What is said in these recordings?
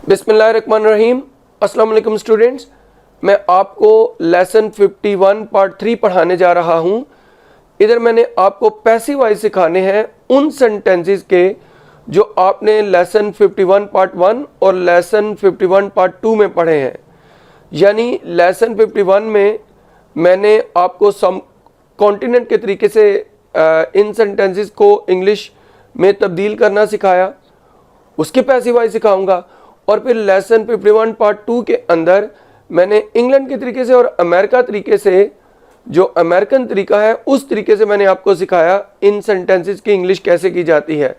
बिस्मिल्लाहिर्रहमानिर्रहीम। अस्सलाम वालेकुम स्टूडेंट्स, मैं आपको लेसन 51 पार्ट 3 पढ़ाने जा रहा हूं। इधर मैंने आपको पैसिव वॉइस सिखाने हैं उन सेंटेंसेस के जो आपने लेसन 51 पार्ट 1 और लेसन 51 पार्ट 2 में पढ़े हैं। यानी लेसन 51 में मैंने आपको सम कॉन्टिनेंट के तरीके से इन सेंटेंसेस को इंग्लिश में तब्दील करना सिखाया, उसके पैसिव वॉइस सिखाऊंगा। और फिर लेसन 51 पार्ट 2 के अंदर मैंने इंग्लैंड के तरीके से और अमेरिका तरीके से, जो अमेरिकन तरीका है उस तरीके से मैंने आपको सिखाया इन सेंटेंसेस की इंग्लिश कैसे की जाती है।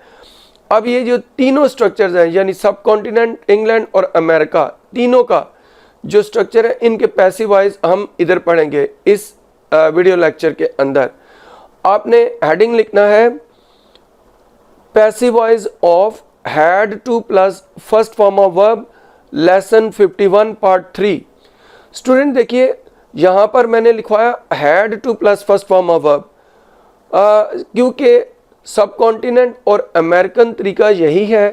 अब ये जो तीनों स्ट्रक्चर्स हैं, यानी सब कॉन्टिनेंट, इंग्लैंड और अमेरिका, तीनों का जो स्ट्रक्चर है इनके पैसिव वॉइस हम इधर पढ़ेंगे इस वीडियो लेक्चर के अंदर। आपने हेडिंग लिखना है passive voice of had to plus first form of verb lesson 51 part 3। Student देखिए यहाँ पर मैंने लिखवाया had to plus first form of verb, क्योंकि सब कॉन्टिनेंट और अमेरिकन तरीका यही है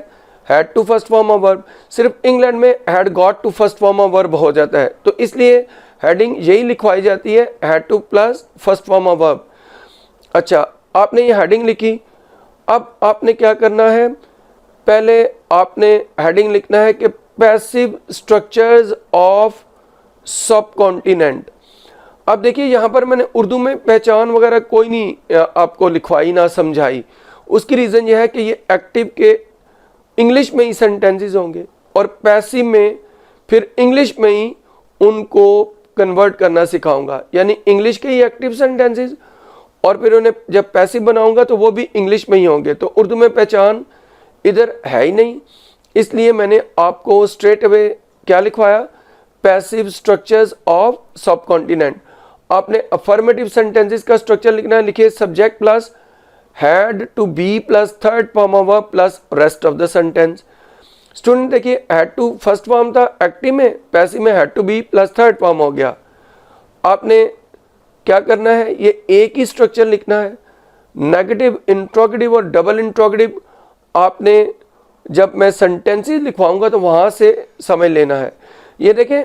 had to first form of verb। सिर्फ इंग्लैंड में had got to first form of verb हो जाता है, तो इसलिए हेडिंग यही लिखवाई जाती है had to plus first form of verb। अच्छा, आपने ये हेडिंग लिखी। अब आपने क्या करना है, पहले आपने हेडिंग लिखना है कि पैसिव स्ट्रक्चर्स ऑफ सब कॉन्टिनेंट। अब देखिए यहाँ पर मैंने उर्दू में पहचान वगैरह कोई नहीं आपको लिखवाई ना समझाई। उसकी रीज़न यह है कि ये एक्टिव के इंग्लिश में ही सेंटेंसेस होंगे और पैसिव में फिर इंग्लिश में ही उनको कन्वर्ट करना सिखाऊंगा, यानी इंग्लिश के ही एक्टिव सेंटेंसेस और फिर उन्हें जब पैसिव बनाऊंगा तो वो भी इंग्लिश में ही होंगे। तो उर्दू में पहचान इधर है ही नहीं, इसलिए मैंने आपको स्ट्रेट अवे क्या लिखवाया, passive structures of subcontinent. आपने अफर्मेटिव सेंटेंसेस का स्ट्रक्चर लिखना है। लिखिए subject plus had to be plus third form of verb plus rest of the sentence. Student देखिए हैड टू फर्स्ट फॉर्म था एक्टिव में, पैसिव में had to be plus third form हो गया। आपने क्या करना है, ये एक ही स्ट्रक्चर लिखना है। नेगेटिव, इंट्रोगेटिव और डबल इंट्रोगेटिव आपने जब मैं सेंटेंसेस लिखवाऊंगा तो वहां से समझ लेना है। ये देखें,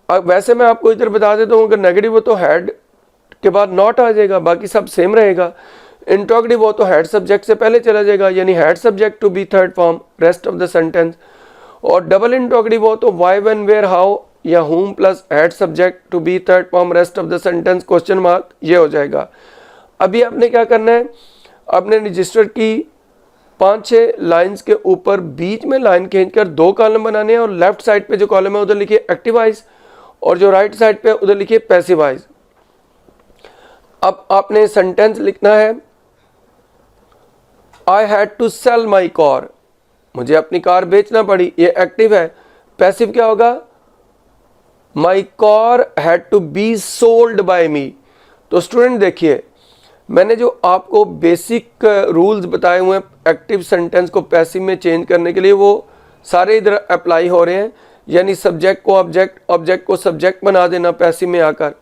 अब वैसे मैं आपको इधर बता देता हूँ, अगर नेगेटिव हो तो हैड के बाद नॉट आ जाएगा, बाकी सब सेम रहेगा। इंट्रोगेटिव हो तो हैड सब्जेक्ट से पहले चला जाएगा, यानी had subject to be third form rest of the sentence. और डबल इंट्रोगेटिव हो तो वाई, व्हेन, वेयर, हाउ या whom plus had subject to be third form rest of the sentence question mark, ये हो जाएगा। अभी आपने क्या करना है, आपने रजिस्टर की 5-6 लाइंस के ऊपर बीच में लाइन खींचकर 2 कॉलम बनाने हैं और लेफ्ट साइड पे जो कॉलम है उधर लिखिए एक्टिव वॉइस और जो राइट साइड पे उधर लिखिए पैसिव वॉइस। अब आपने सेंटेंस लिखना है I had to sell my car, मुझे अपनी कार बेचना पड़ी, ये एक्टिव है। पैसिव क्या होगा, my car had to be sold by me. तो स्टूडेंट देखिए, मैंने जो आपको बेसिक रूल्स बताए हुए हैं एक्टिव सेंटेंस को पैसिव में चेंज करने के लिए, वो सारे इधर अप्लाई हो रहे हैं। यानी सब्जेक्ट को ऑब्जेक्ट, ऑब्जेक्ट को सब्जेक्ट बना देना पैसिव में आकर।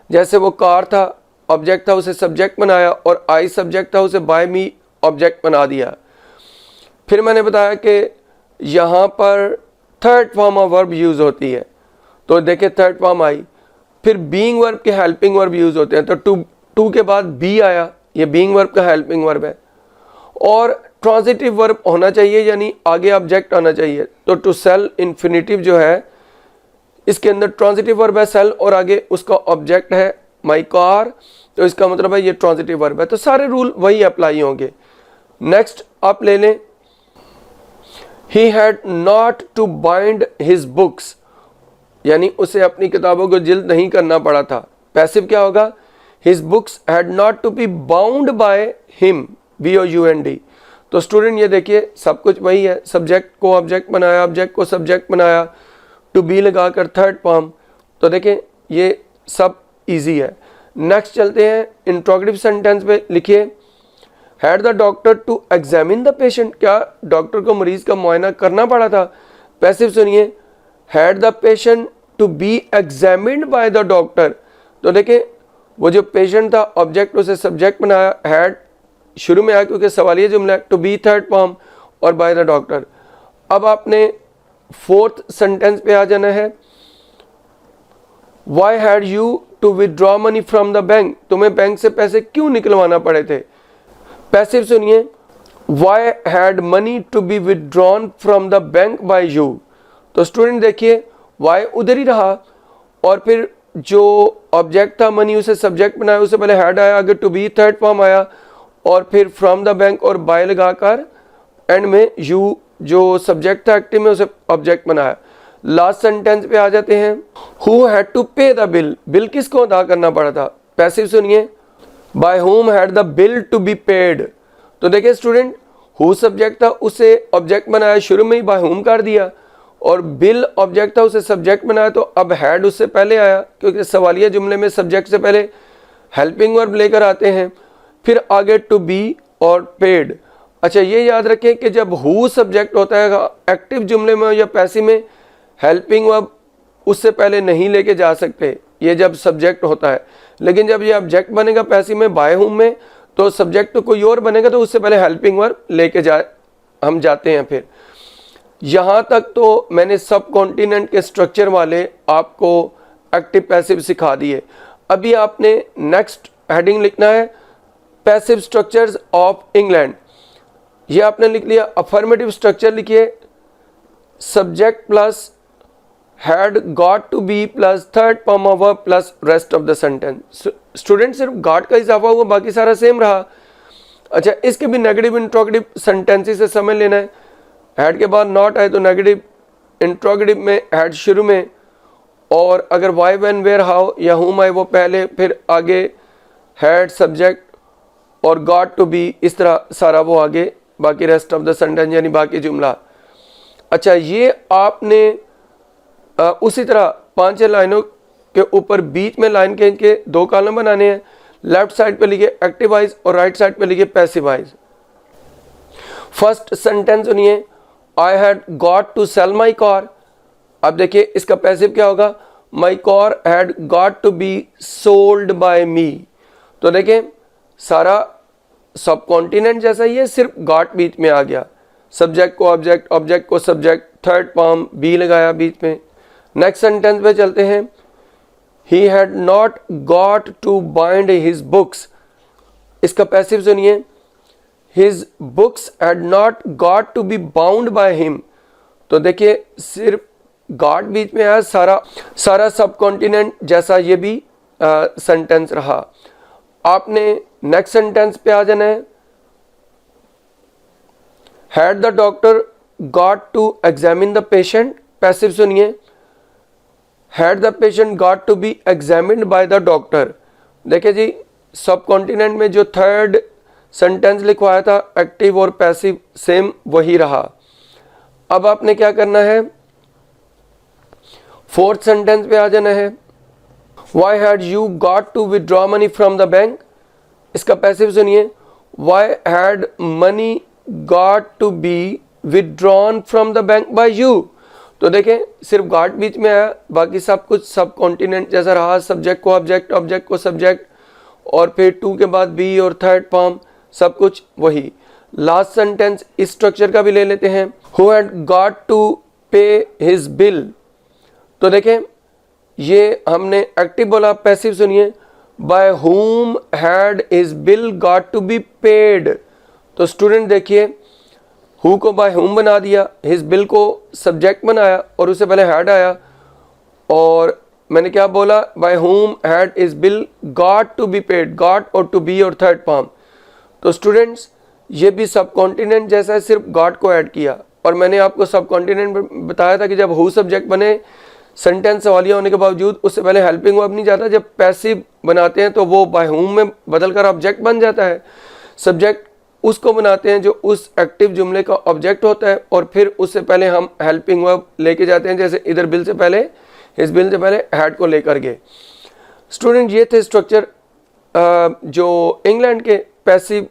जैसे वो कार था, ऑब्जेक्ट था, उसे सब्जेक्ट बनाया, और आई सब्जेक्ट था, उसे बाय मी ऑब्जेक्ट बना दिया। फिर मैंने बताया कि यहाँ पर third form of verb use होती है, तो देखिए थर्ड फॉर्म आई। फिर बीइंग वर्ब के हेल्पिंग वर्ब यूज़ होते हैं, तो टू के बाद बी आया, ये बीइंग वर्ब का हेल्पिंग वर्ब है। और ट्रांजिटिव वर्ब होना चाहिए, यानी आगे ऑब्जेक्ट आना चाहिए। तो टू सेल इन्फिनिटिव जो है इसके अंदर ट्रांजिटिव वर्ब है सेल और आगे उसका ऑब्जेक्ट है माई कार, तो इसका मतलब है ये ट्रांजिटिव वर्ब है। तो सारे रूल वही अप्लाई होंगे। नेक्स्ट आप ले लें, he had not to bind his books, यानी उसे अपनी किताबों को जिल्द नहीं करना पड़ा था। पैसिव क्या होगा, His books had not to be bound by him, B-O-U-N-D। तो स्टूडेंट ये देखिए सब कुछ वही है, सब्जेक्ट को ऑब्जेक्ट बनाया, ऑब्जेक्ट को सब्जेक्ट बनाया, टू बी लगाकर थर्ड फॉर्म। तो देखें ये सब इजी है। नेक्स्ट चलते हैं इंट्रोगेटिव सेंटेंस पे। लिखिए had the doctor to examine the patient, क्या डॉक्टर को मरीज का मुआयना करना पड़ा था। पैसिव सुनिए, had the patient to be examined by the doctor. तो देखें वो जो पेशेंट था, ऑब्जेक्ट उसे सब्जेक्ट बनाया, हैड शुरू में आया क्योंकि सवालिया जुमला है, टू बी थर्ड फॉर्म और बाय द डॉक्टर। अब आपने फोर्थ सेंटेंस पे आ जाना है। Why had you to withdraw money from the bank? तुम्हें बैंक से पैसे क्यों निकलवाना पड़े थे? पैसिव सुनिए, Why had money to be withdrawn from the bank by you? तो स्टूडेंट देखिए why उधर ही रहा और फिर जो ऑब्जेक्ट था मनी उसे सब्जेक्ट बनाया, उससे पहले हैड आया, आगे टू बी थर्ड फॉर्म आया और फिर फ्रॉम द बैंक और बाय लगाकर एंड में यू जो सब्जेक्ट था एक्टिव में उसे ऑब्जेक्ट बनाया। लास्ट सेंटेंस पे आ जाते हैं। Who had to pay the bill? Bill किसको अदा करना पड़ा था? पैसिव सुनिए, by whom had the bill to be paid? तो देखिए स्टूडेंट, हु सब्जेक्ट था उसे ऑब्जेक्ट बनाया, शुरू में ही बाय होम कर दिया और बिल ऑब्जेक्ट था उसे सब्जेक्ट बनाया, तो अब हैड उससे पहले आया क्योंकि सवालिया जुमले में सब्जेक्ट से पहले हेल्पिंग वर्ब लेकर आते हैं, फिर आगे टू बी और पेड। अच्छा ये याद रखें कि जब हु सब्जेक्ट होता है एक्टिव जुमले में या पैसिव में, हेल्पिंग वर्ब उससे पहले नहीं लेके जा सकते, ये जब सब्जेक्ट होता है। लेकिन जब ये ऑब्जेक्ट बनेगा पैसिव में बाय होम में, तो सब्जेक्ट तो कोई और बनेगा, तो उससे पहले हेल्पिंग वर्ब लेके हम जाते हैं। फिर यहाँ तक तो मैंने सब कॉन्टिनेंट के स्ट्रक्चर वाले आपको एक्टिव पैसिव सिखा दिए। अभी आपने नेक्स्ट हेडिंग लिखना है पैसिव स्ट्रक्चर्स ऑफ इंग्लैंड। ये आपने लिख लिया। अफर्मेटिव स्ट्रक्चर लिखिए, subject plus had got to be plus third form of verb plus rest of the sentence. Student सिर्फ गॉट का इजाफा हुआ, बाकी सारा सेम रहा। अच्छा इसके भी नेगेटिव इंट्रोगेटिव सेंटेंसेस से समझ लेना है। हैड के बाद नॉट आए तो नेगेटिव इंट्रोगेटिव में हैड शुरू में, और अगर वाई व्हेन वेयर हाउ या हुम आए वो पहले, फिर आगे हैड सब्जेक्ट और गॉट टू बी, इस तरह सारा वो आगे, बाकी रेस्ट ऑफ द सेंटेंस यानी बाकी जुमला। अच्छा ये आपने उसी तरह 5 लाइनों के ऊपर बीच में लाइन के इनके 2 कॉलम बनाने हैं। लेफ्ट साइड पे लिखिए एक्टिवाइज और राइट साइड पे लिखिए पैसिवाइज। फर्स्ट सेंटेंस सुनिए, I had got to sell my car. अब देखिए इसका पैसिव क्या होगा, my car had got to be sold by me. तो देखिए सारा सब कॉन्टिनेंट जैसा ही है, सिर्फ गॉट बीच में आ गया, सब्जेक्ट को ऑब्जेक्ट, ऑब्जेक्ट को सब्जेक्ट, थर्ड फॉर्म बी लगाया बीच में। नेक्स्ट सेंटेंस पे चलते हैं, he had not got to bind his books. इसका पैसिव सुनिए, his books had not got to be bound by him. तो देखिए सिर्फ गॉट बीच में आया, सारा सब कॉन्टिनेंट जैसा ये भी सेंटेंस रहा। आपने नेक्स्ट सेंटेंस पे आ जाना है, had the doctor got to examine the patient. Passive सुनिए, had the patient got to be examined by the doctor. देखिए जी सब कॉन्टिनेंट में जो थर्ड सेंटेंस लिखवाया था एक्टिव और पैसिव सेम वही रहा। अब आपने क्या करना है, फोर्थ सेंटेंस पे आ जाना है, why had you got to withdraw money from the bank. इसका पैसिव सुनिए, why had money got to be withdrawn from the bank by you. तो देखें सिर्फ गॉट बीच में आया, बाकी सब कुछ सब कॉन्टिनेंट जैसा रहा, सब्जेक्ट को ऑब्जेक्ट, ऑब्जेक्ट को सब्जेक्ट, और फिर टू के बाद बी और थर्ड फॉर्म सब कुछ वही। लास्ट सेंटेंस इस स्ट्रक्चर का भी ले लेते हैं, हु हैड गॉट टू पे हिज बिल। तो देखें ये हमने एक्टिव बोला, पैसिव सुनिए, by whom had his bill got to be paid. तो स्टूडेंट देखिए हु को बाय हुम बना दिया, हिज बिल को सब्जेक्ट बनाया और उससे पहले हैड आया, और मैंने क्या बोला, by whom had his bill got to be paid, got और टू बी और थर्ड फॉर्म। तो स्टूडेंट्स ये भी सब कॉन्टिनेंट जैसा है, सिर्फ गॉट को ऐड किया। और मैंने आपको सब कॉन्टिनेंट बताया था कि जब हु सब्जेक्ट बने सेंटेंस सवालिया होने के बावजूद उससे पहले हेल्पिंग वर्ब नहीं जाता, जब पैसिव बनाते हैं तो वो बाय हुम में बदलकर ऑब्जेक्ट बन जाता है। सब्जेक्ट उसको बनाते हैं जो उस एक्टिव जुमले का ऑब्जेक्ट होता है, और फिर उससे पहले हम हेल्पिंग वर्ब लेके जाते हैं, जैसे इधर बिल से पहले, इस बिल से पहले हैड को लेकर गए। स्टूडेंट ये थे स्ट्रक्चर जो इंग्लैंड के पैसिव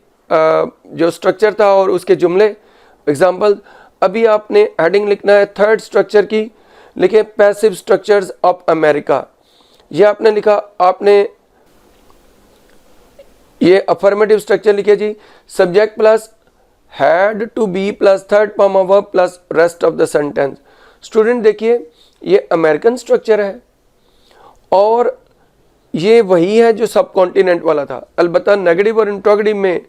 जो स्ट्रक्चर था और उसके जुमले एग्जाम्पल। अभी आपने हेडिंग लिखना है थर्ड स्ट्रक्चर की, लिखे पैसिव स्ट्रक्चर्स ऑफ अमेरिका। ये आपने लिखा, आपने ये अफर्मेटिव स्ट्रक्चर लिखे जी, subject plus had to be plus third form of verb plus rest of the sentence. Student देखिए ये अमेरिकन स्ट्रक्चर है और ये वही है जो सब कॉन्टिनेंट वाला था। अलबत्ता नेगेटिव और इंट्रोगेटिव में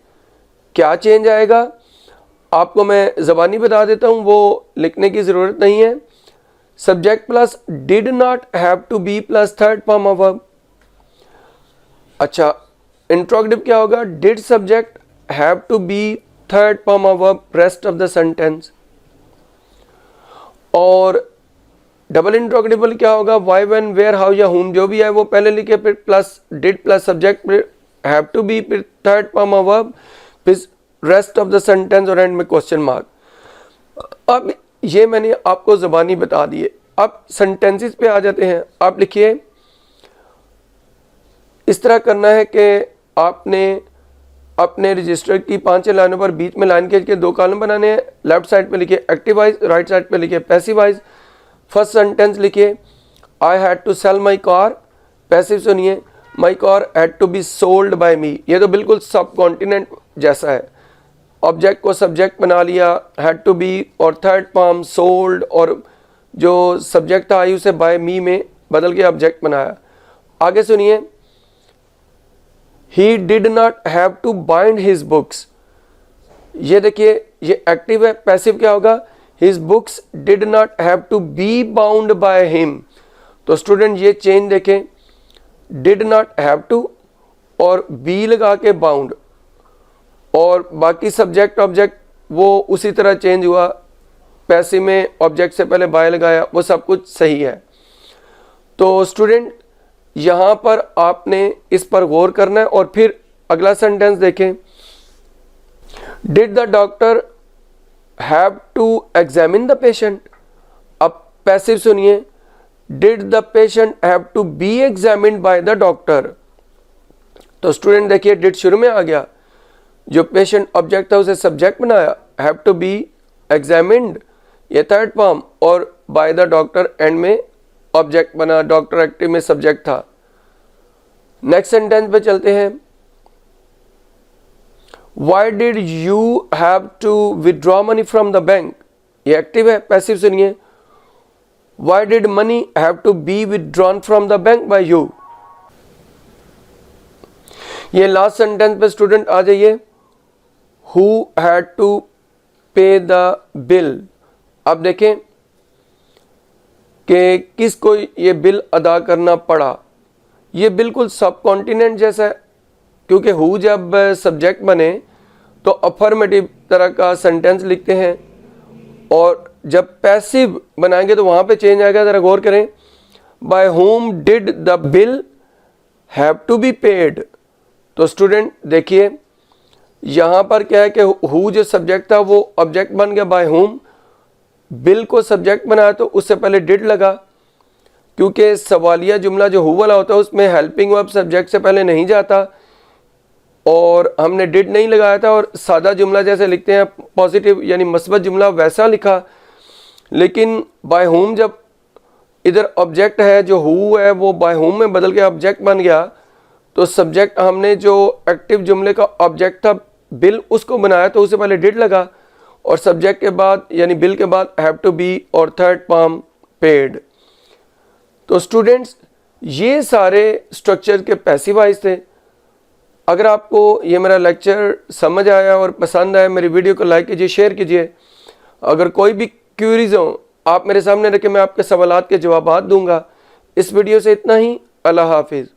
क्या चेंज आएगा आपको मैं ज़बानी बता देता हूँ, वो लिखने की ज़रूरत नहीं है। Subject plus did not have to be plus third form of verb. अच्छा इंट्रोगेटिव क्या होगा, did subject have to be third form of verb rest of the sentence. और डबल इंट्रोगेटिव क्या होगा, वाई व्हेन वेयर हाउ या हुम जो भी है वो पहले लिखे, फिर plus did plus subject have to be, फिर थर्ड फॉर्म ऑफ वर्ब, फिर रेस्ट ऑफ द सेंटेंस और एंड में क्वेश्चन मार्क। अब ये मैंने आपको ज़बानी बता दिए। अब सेंटेंसेस पे आ जाते हैं। आप लिखिए इस तरह करना है कि आपने अपने रजिस्टर की 5 लाइनों पर बीच में लाइन के 2 कॉलम बनाने हैं। लेफ्ट साइड पे लिखिए एक्टिव वाइज, राइट साइड पे लिखिए पैसिव वाइज। फर्स्ट सेंटेंस लिखिए I had to sell my car, passive सुनिए my car had to be sold by me. ये तो बिल्कुल सब कॉन्टिनेंट जैसा है। ऑब्जेक्ट को सब्जेक्ट बना लिया, हैड टू बी और थर्ड फॉर्म सोल्ड, और जो सब्जेक्ट था आई उसे बाय मी में बदल के ऑब्जेक्ट बनाया। आगे सुनिए he did not have to bind his books. ये देखिए ये एक्टिव है। पैसिव क्या होगा, his books did not have to be bound by him. तो स्टूडेंट ये चेंज देखें, डिड नॉट हैव टू और बी लगा के बाउंड, और बाकी सब्जेक्ट ऑब्जेक्ट वो उसी तरह चेंज हुआ। पैसिव में ऑब्जेक्ट से पहले बाय लगाया, वो सब कुछ सही है। तो स्टूडेंट यहाँ पर आपने इस पर गौर करना है। और फिर अगला सेंटेंस देखें, did the doctor have to examine the patient. अब पैसिव सुनिए did the patient have to be examined by the doctor. तो स्टूडेंट देखिए डिड शुरू में आ गया, जो पेशेंट ऑब्जेक्ट था उसे सब्जेक्ट बनाया, हैव टू बी एग्जामिन्ड ये थर्ड फॉर्म, और बाय द डॉक्टर एंड में ऑब्जेक्ट बना, डॉक्टर एक्टिव में सब्जेक्ट था। नेक्स्ट सेंटेंस पे चलते हैं, why did you have to withdraw money from the bank. ये एक्टिव है। पैसिव सुनिए why did money have to be withdrawn from the bank by you. ये लास्ट सेंटेंस पे स्टूडेंट आ जाइए, who had to pay the bill. अब देखें कि किसको ये बिल अदा करना पड़ा। ये बिल्कुल सब कॉन्टिनेंट जैसा है, क्योंकि हु जब सब्जेक्ट बने तो अफर्मेटिव तरह का सेंटेंस लिखते हैं, और जब पैसिव बनाएंगे तो वहाँ पे चेंज आएगा। ज़रा गौर करें, by whom did the bill have to be paid. तो स्टूडेंट देखिए यहाँ पर क्या है कि हु जो सब्जेक्ट था वो ऑब्जेक्ट बन गया बाय होम, बिल को सब्जेक्ट बनाया तो उससे पहले डिड लगा, क्योंकि सवालिया जुमला जो हु वाला होता है उसमें हेल्पिंग वर्ब सब्जेक्ट से पहले नहीं जाता, और हमने डिड नहीं लगाया था। और सादा जुमला जैसे लिखते हैं पॉजिटिव यानी मस्बत जुमला वैसा लिखा, लेकिन बाय होम जब इधर ऑब्जेक्ट है जो हु है वो बाय होम में बदल के ऑब्जेक्ट बन गया, तो सब्जेक्ट हमने जो एक्टिव जुमले का ऑब्जेक्ट था बिल उसको बनाया तो उससे पहले डिड लगा, और सब्जेक्ट के बाद यानी बिल के बाद हैव टू बी और थर्ड फॉर्म पेड। तो स्टूडेंट्स ये सारे स्ट्रक्चर के पैसिव वाइज थे। अगर आपको ये मेरा लेक्चर समझ आया और पसंद आया, मेरी वीडियो को लाइक कीजिए, शेयर कीजिए। अगर कोई भी क्यूरीज हो आप मेरे सामने रखें, मैं आपके सवालात के जवाब दूंगा। इस वीडियो से इतना ही। अल्लाह हाफिज़।